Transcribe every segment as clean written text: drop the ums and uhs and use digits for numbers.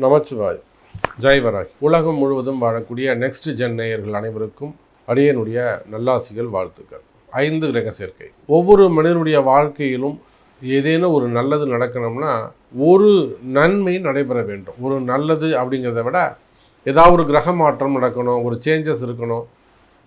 நமச்சிவாய், ஜெய் வராகி. உலகம் முழுவதும் வாழக்கூடிய நெக்ஸ்ட் ஜென் நேயர்கள் அனைவருக்கும் அடியனுடைய நல்லாசிகள், வாழ்த்துக்கள். 5 கிரக சேர்க்கை. ஒவ்வொரு மனிதனுடைய வாழ்க்கையிலும் ஏதேனும் ஒரு நல்லது நடக்கணும்னா ஒரு நன்மை நடைபெற வேண்டும். ஒரு நல்லது அப்படிங்கிறத விட ஏதாவது ஒரு கிரக மாற்றம் நடக்கணும், ஒரு சேஞ்சஸ் இருக்கணும்.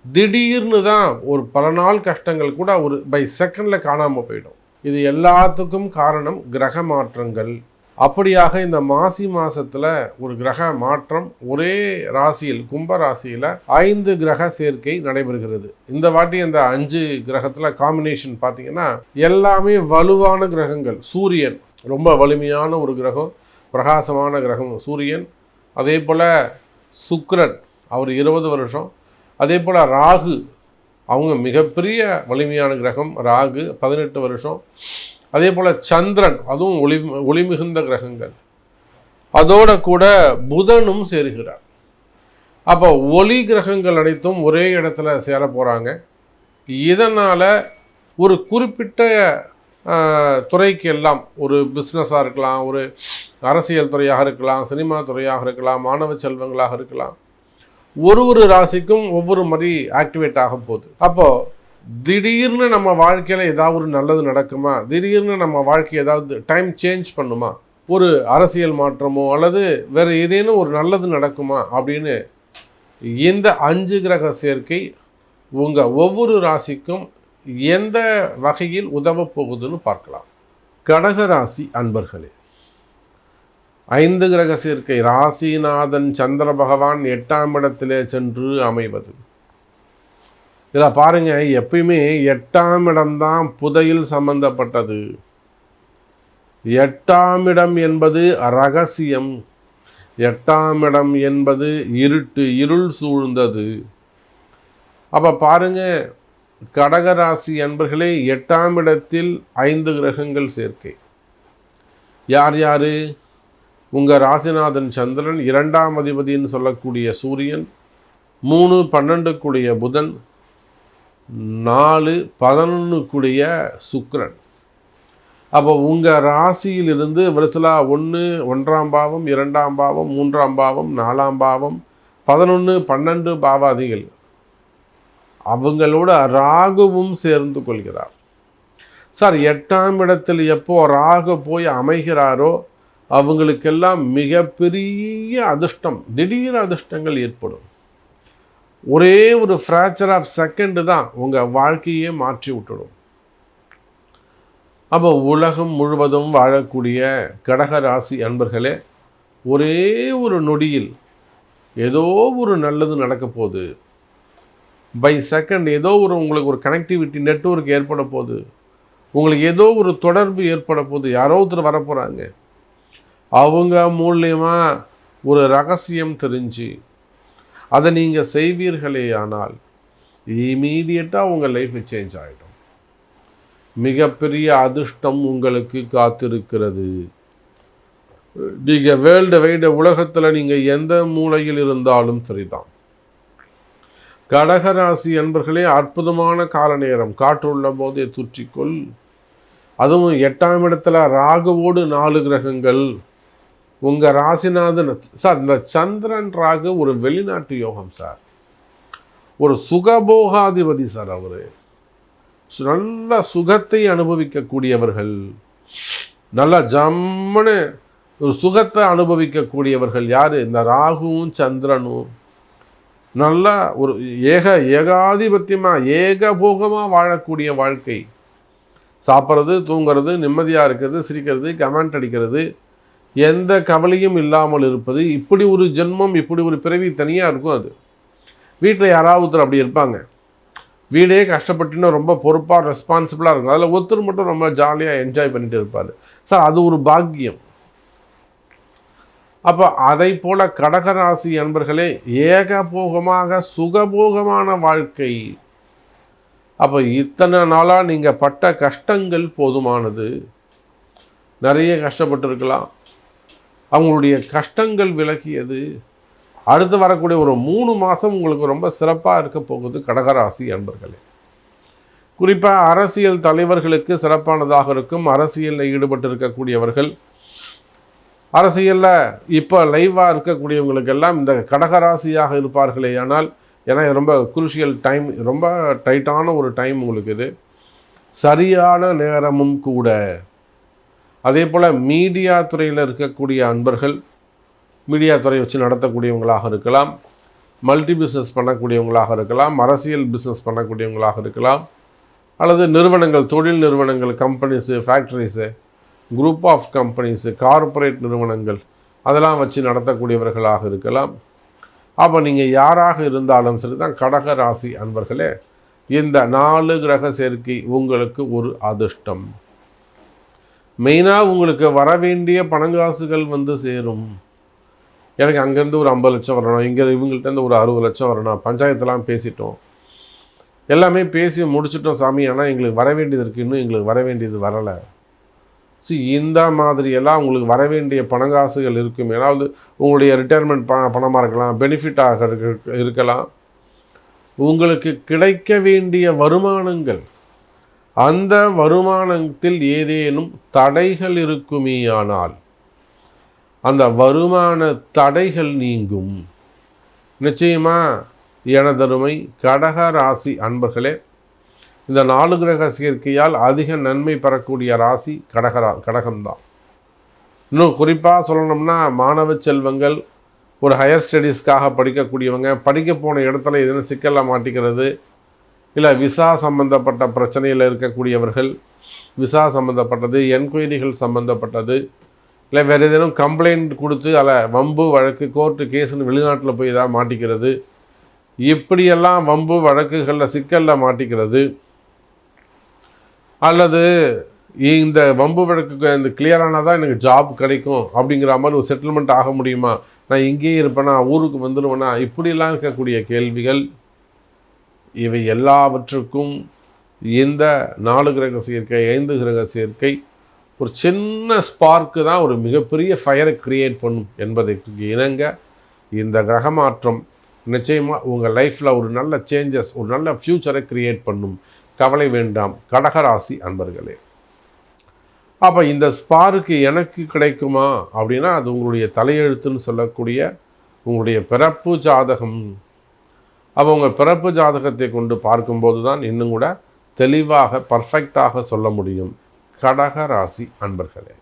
திடீர்னு தான் ஒரு பல நாள் கஷ்டங்கள் கூட ஒரு பை செகண்டில் காணாமல் போயிடும். இது எல்லாத்துக்கும் காரணம் கிரக மாற்றங்கள். அப்படியாக இந்த மாசி மாதத்தில் ஒரு கிரக மாற்றம் ஒரே ராசியில், கும்ப ராசியில் 5 கிரக சேர்க்கை நடைபெறுகிறது. இந்த வாட்டி அந்த 5 கிரகத்தில் காம்பினேஷன் பார்த்தீங்கன்னா எல்லாமே வலுவான கிரகங்கள். சூரியன் ரொம்ப வலிமையான ஒரு கிரகம், பிரகாசமான கிரகம் சூரியன். அதே போல் சுக்கிரன், அவர் 20 வருஷம். அதே போல் ராகு, அவங்க மிகப்பெரிய வலிமையான கிரகம். ராகு 18 வருஷம். அதே போல் சந்திரன், அதுவும் ஒளி மிகுந்த கிரகங்கள். அதோட கூட புதனும் சேருகிறார். அப்போ ஒளி கிரகங்கள் அனைத்தும் ஒரே இடத்துல சேர போகிறாங்க. இதனால் ஒரு குறிப்பிட்ட துறைக்கு எல்லாம், ஒரு பிஸ்னஸாக இருக்கலாம், ஒரு அரசியல் துறையாக இருக்கலாம், சினிமா துறையாக இருக்கலாம், மாணவ செல்வங்களாக இருக்கலாம், ஒரு ராசிக்கும் ஒவ்வொரு மாதிரி ஆக்டிவேட் ஆக போகுது. அப்போது திடீர்னு நம்ம வாழ்க்கையில் ஏதாவது ஒரு நல்லது நடக்குமா? திடீர்னு நம்ம வாழ்க்கையை ஏதாவது டைம் சேஞ்ச் பண்ணுமா? ஒரு அரசியல் மாற்றமோ அல்லது வேறு ஏதேனும் ஒரு நல்லது நடக்குமா அப்படின்னு இந்த 5 கிரக சேர்க்கை உங்கள் ஒவ்வொரு ராசிக்கும் எந்த வகையில் உதவ போகுதுன்னு பார்க்கலாம். கடக ராசி அன்பர்களே, 5 கிரக சேர்க்கை. ராசிநாதன் சந்திர பகவான் 8ஆம் இடத்திலே சென்று அமைவது. இதில் பாருங்கள், எப்பயுமே 8ஆம் இடம்தான் புதையில் சம்பந்தப்பட்டது. 8ஆம் இடம் என்பது ரகசியம். 8ஆம் இடம் என்பது இருள் சூழ்ந்தது. அப்போ பாருங்கள், கடகராசி அன்பர்களே, 8ஆம் இடத்தில் 5 கிரகங்கள் சேர்க்கை. யார் யார்? உங்கள் ராசிநாதன் சந்திரன், 2ஆம் அதிபதினு சொல்லக்கூடிய சூரியன், 3 12 கூடிய புதன், 4 11 கூடிய சுக்கிரன். அப்போ உங்கள் ராசியிலிருந்து வரிசலா 1ஆம் பாவம், 2ஆம் பாவம், 3ஆம் பாவம், 4ஆம் பாவம், 11 12 பாவாதிகள், அவங்களோட ராகுவும் சேர்ந்து கொள்கிறார். சார், 8ஆம் இடத்தில் எப்போ ராகு போய் அமைகிறாரோ அவங்களுக்கெல்லாம் மிகப்பெரிய அதிர்ஷ்டம், திடீர் அதிர்ஷ்டங்கள் ஏற்படும். ஒரே ஒரு ஃப்ராக்சர் ஆஃப் செகண்டு தான் உங்கள் வாழ்க்கையே மாற்றி விட்டுடும். அப்போ உலகம் முழுவதும் வாழக்கூடிய கடக ராசி அன்பர்களே, ஒரே ஒரு நொடியில் ஏதோ ஒரு நல்லது நடக்க போகுது. பை செகண்ட் ஏதோ உங்களுக்கு ஒரு கனெக்டிவிட்டி நெட்வொர்க் ஏற்பட போகுது. உங்களுக்கு ஏதோ ஒரு தொடர்பு ஏற்பட போகுது. யாரோ ஒருத்தர் வரப்போகிறாங்க. அவங்க மூலியமாக ஒரு ரகசியம் தெரிஞ்சு அதை நீங்கள் செய்வீர்களே ஆனால் இமீடியட்டாக உங்கள் லைஃப் சேஞ்ச் ஆகிடும். மிகப்பெரிய அதிர்ஷ்டம் உங்களுக்கு காத்திருக்கிறது. நீங்கள் வேர்ல்டு வைடு உலகத்தில் நீங்கள் எந்த மூலையில் இருந்தாலும் சரிதான். கடகராசி என்பர்களே, அற்புதமான கால நேரம். காற்றுள்ள போதே தூற்றிக்கொள். அதுவும் 8ஆம் இடத்துல ராகுவோடு 4 கிரகங்கள். உங்கள் ராசிநாதன் சார், இந்த சந்திரன் ராகு ஒரு வெளிநாட்டு யோகம் சார். ஒரு சுகபோகாதிபதி சார். அவர் நல்ல சுகத்தை அனுபவிக்கக்கூடியவர்கள், நல்ல ஜம்மனு ஒரு சுகத்தை அனுபவிக்கக்கூடியவர்கள். யார்? இந்த ராகுவும் சந்திரனும். நல்லா ஒரு ஏகாதிபத்தியமாக ஏகபோகமாக வாழக்கூடிய வாழ்க்கை. சாப்பிட்றது, தூங்கிறது, நிம்மதியாக இருக்கிறது, சிரிக்கிறது, கமெண்ட் அடிக்கிறது, எந்த கவலையும் இல்லாமல் இருப்பது. இப்படி ஒரு ஜென்மம், இப்படி ஒரு பிறவி தனியாக இருக்கும். அது வீட்டில் யாராவது ஒருத்தர் அப்படி இருப்பாங்க. வீடே கஷ்டப்பட்டுன்னு ரொம்ப பொறுப்பாக ரெஸ்பான்சிபிளாக இருக்கும். அதில் ஒருத்தர் மட்டும் ரொம்ப ஜாலியாக என்ஜாய் பண்ணிட்டு இருப்பார் சார். அது ஒரு பாக்கியம். அப்போ அதை போல் கடகராசி அன்பர்களே, ஏகபோகமாக சுகபோகமான வாழ்க்கை. அப்போ இத்தனை நாளாக நீங்கள் பட்ட கஷ்டங்கள் போதுமானது. நிறைய கஷ்டப்பட்டுருக்கலாம். அவங்களுடைய கஷ்டங்கள் விலகியது. அடுத்து வரக்கூடிய ஒரு 3 மாதம் உங்களுக்கு ரொம்ப சிறப்பாக இருக்க போகுது கடகராசி அன்பர்களே. குறிப்பாக அரசியல் தலைவர்களுக்கு சிறப்பானதாக இருக்கும். அரசியலில் ஈடுபட்டு இருக்கக்கூடியவர்கள் அரசியலில் இப்போ லைவாக இருக்கக்கூடியவங்களுக்கெல்லாம் இந்த கடகராசியாக இருப்பார்களே ஆனால், ஏன்னா ரொம்ப குரூஷியல் டைம், ரொம்ப டைட்டான ஒரு டைம் உங்களுக்கு இது, சரியான நேரமும் கூட. அதே போல் மீடியா துறையில் இருக்கக்கூடிய அன்பர்கள், மீடியா துறை வச்சு நடத்தக்கூடியவங்களாக இருக்கலாம், மல்டி பிஸ்னஸ் பண்ணக்கூடியவங்களாக இருக்கலாம், அரசியல் பிஸ்னஸ் பண்ணக்கூடியவங்களாக இருக்கலாம், அல்லது நிறுவனங்கள், தொழில் நிறுவனங்கள், companies, factories, group of companies, corporate நிறுவனங்கள் அதெல்லாம் வச்சு நடத்தக்கூடியவர்களாக இருக்கலாம். அப்போ நீங்கள் யாராக இருந்தாலும் சரி தான் கடக ராசி அன்பர்களே, இந்த 4 கிரக சேர்க்கை உங்களுக்கு ஒரு அதிர்ஷ்டம். மெயினாக உங்களுக்கு வர வேண்டிய பணங்காசுகள் வந்து சேரும். எனக்கு அங்கேருந்து ஒரு 50 லட்சம் வரணும், இங்கே இவங்கள்ட்டேருந்து ஒரு 60 லட்சம் வரணும், பஞ்சாயத்தெல்லாம் பேசிட்டோம், எல்லாமே பேசி முடிச்சிட்டோம் சாமி, ஆனால் எங்களுக்கு வர வேண்டியது இருக்குது, இன்னும் எங்களுக்கு வர வேண்டியது வரலை. இந்த மாதிரியெல்லாம் உங்களுக்கு வர வேண்டிய பணங்காசுகள் இருக்கும். ஏதாவது உங்களுடைய ரிட்டையர்மெண்ட் பணமாக இருக்கலாம், பெனிஃபிட்டாக இருக்கலாம், உங்களுக்கு கிடைக்க வேண்டிய வருமானங்கள், அந்த வருமானத்தில் ஏதேனும் தடைகள் இருக்குமேயானால் அந்த வருமான தடைகள் நீங்கும். நிச்சயமாக எனதருமை கடக ராசி அன்பர்களே, இந்த 4 கிரக சேர்க்கையால் அதிக நன்மை பெறக்கூடிய ராசி கடகம்தான். இன்னும் குறிப்பாக சொல்லணும்னா, மாணவ செல்வங்கள், ஒரு ஹையர் ஸ்டடீஸ்க்காக படிக்கக்கூடியவங்க, படிக்க போன இடத்துல எதுவும் சிக்கலில் மாட்டிக்கிறது, இல்லை விசா சம்பந்தப்பட்ட பிரச்சனையில் இருக்கக்கூடியவர்கள், விசா சம்மந்தப்பட்டது, என்கொயரிகள் சம்மந்தப்பட்டது, இல்லை வேறு ஏதேனும் கம்ப்ளைண்ட் கொடுத்து அதில் வம்பு வழக்கு, கோர்ட்டு கேஸுன்னு வெளிநாட்டில் போய் ஏதாவது மாட்டிக்கிறது, இப்படியெல்லாம் வம்பு வழக்குகளில் சிக்கலில் மாட்டிக்கிறது, அல்லது இந்த வம்பு வழக்கு இந்த கிளியரானால் தான் எனக்கு ஜாப் கிடைக்கும் அப்படிங்கிற மாதிரி ஒரு செட்டில்மெண்ட் ஆக முடியுமா, நான் இங்கேயே இருப்பேனா, ஊருக்கு வந்துடுவேனா, இப்படிலாம் இருக்கக்கூடிய கேள்விகள், இவை எல்லாவற்றுக்கும் இந்த 4 கிரக சேர்க்கை, 5 கிரக சேர்க்கை ஒரு சின்ன ஸ்பார்க்கு தான் ஒரு மிகப்பெரிய ஃபயரை கிரியேட் பண்ணும் என்பதற்கு இணங்க இந்த கிரக மாற்றம் நிச்சயமாக உங்கள் லைஃப்பில் ஒரு நல்ல சேஞ்சஸ், ஒரு நல்ல ஃப்யூச்சரை கிரியேட் பண்ணும். கவலை வேண்டாம் கடகராசி அன்பர்களே. அப்போ இந்த ஸ்பார்க்கு எனக்கு கிடைக்குமா அப்படின்னா, அது உங்களுடைய தலையெழுத்துன்னு சொல்லக்கூடிய உங்களுடைய பிறப்பு ஜாதகம். அப்போ உங்கள் பிறப்பு ஜாதகத்தை கொண்டு பார்க்கும்போது தான் இன்னும் கூட தெளிவாக பர்ஃபெக்டாக சொல்ல முடியும் கடகராசி அன்பர்களே.